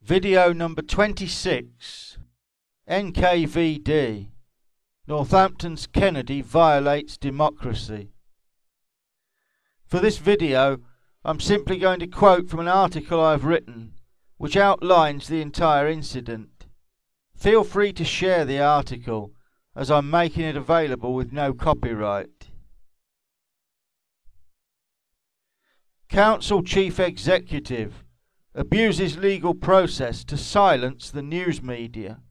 Video number 26, NKVD, Northampton's Kennedy violates democracy. For this video, I'm simply going to quote from an article I've written, which outlines the entire incident. Feel free to share the article, as I'm making it available with no copyright. Council Chief Executive abuses legal process to silence the news media.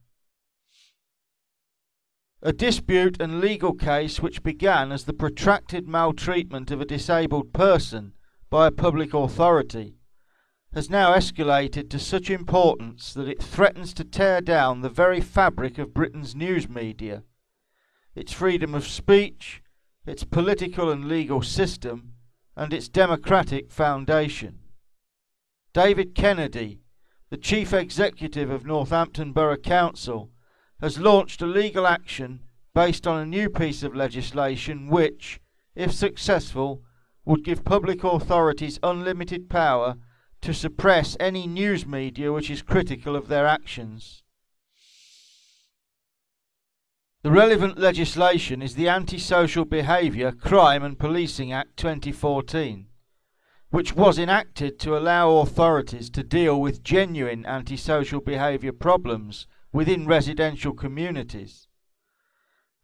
A dispute and legal case which began as the protracted maltreatment of a disabled person by a public authority has now escalated to such importance that it threatens to tear down the very fabric of Britain's news media, its freedom of speech, its political and legal system, and its democratic foundation. David Kennedy, the Chief Executive of Northampton Borough Council, has launched a legal action based on a new piece of legislation which, if successful, would give public authorities unlimited power to suppress any news media which is critical of their actions. The relevant legislation is the Anti-Social Behaviour, Crime and Policing Act 2014, which was enacted to allow authorities to deal with genuine antisocial behaviour problems within residential communities.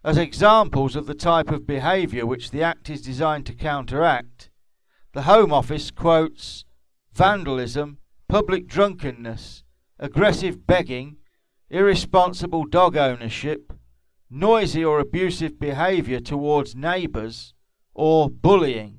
As examples of the type of behaviour which the Act is designed to counteract, the Home Office quotes vandalism, public drunkenness, aggressive begging, irresponsible dog ownership, noisy or abusive behaviour towards neighbours, or bullying.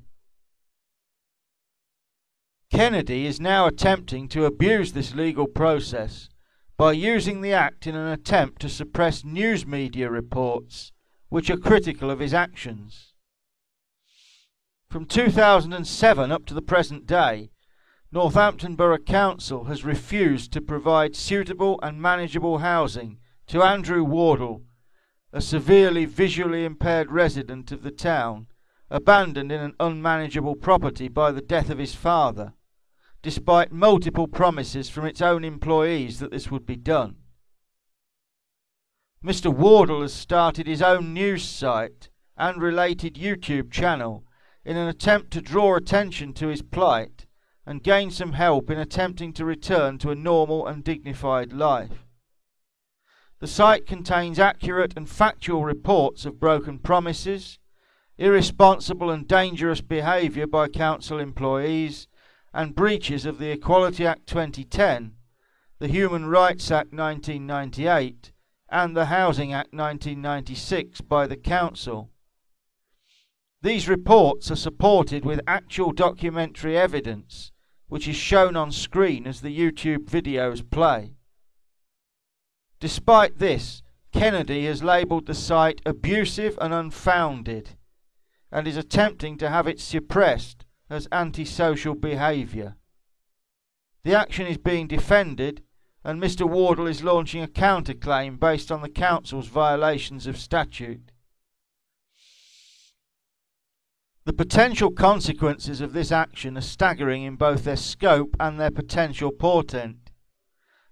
Kennedy is now attempting to abuse this legal process by using the Act in an attempt to suppress news media reports which are critical of his actions. From 2007 up to the present day, Northampton Borough Council has refused to provide suitable and manageable housing to Andrew Wardle, a severely visually impaired resident of the town, abandoned in an unmanageable property by the death of his father, despite multiple promises from its own employees that this would be done. Mr. Wardle has started his own news site and related YouTube channel in an attempt to draw attention to his plight and gain some help in attempting to return to a normal and dignified life. The site contains accurate and factual reports of broken promises, irresponsible and dangerous behaviour by council employees, and breaches of the Equality Act 2010, the Human Rights Act 1998, and the Housing Act 1996 by the Council. These reports are supported with actual documentary evidence, which is shown on screen as the YouTube videos play. Despite this, Kennedy has labelled the site abusive and unfounded, and is attempting to have it suppressed as anti-social behaviour. The action is being defended, and Mr. Wardle is launching a counterclaim based on the Council's violations of statute. The potential consequences of this action are staggering in both their scope and their potential portent.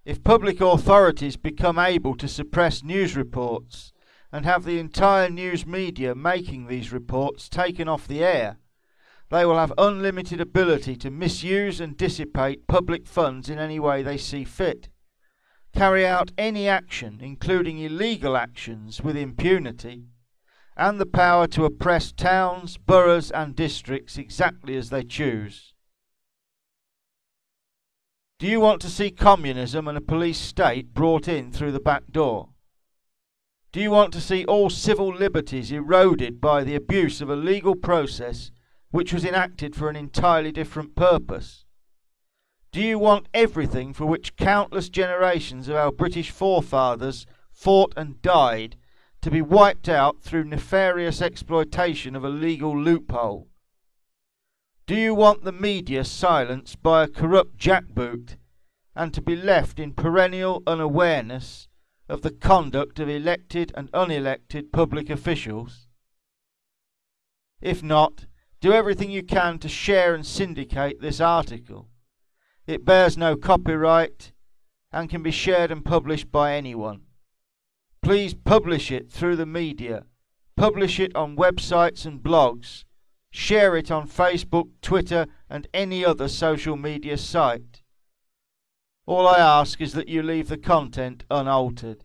If public authorities become able to suppress news reports and have the entire news media making these reports taken off the air, they will have unlimited ability to misuse and dissipate public funds in any way they see fit, carry out any action, including illegal actions, with impunity, and the power to oppress towns, boroughs and districts exactly as they choose. Do you want to see communism and a police state brought in through the back door? Do you want to see all civil liberties eroded by the abuse of a legal process which was enacted for an entirely different purpose? Do you want everything for which countless generations of our British forefathers fought and died to be wiped out through nefarious exploitation of a legal loophole? Do you want the media silenced by a corrupt jackboot and to be left in perennial unawareness of the conduct of elected and unelected public officials? If not, do everything you can to share and syndicate this article. It bears no copyright, and can be shared and published by anyone. Please publish it through the media. Publish it on websites and blogs. Share it on Facebook, Twitter and any other social media site. All I ask is that you leave the content unaltered.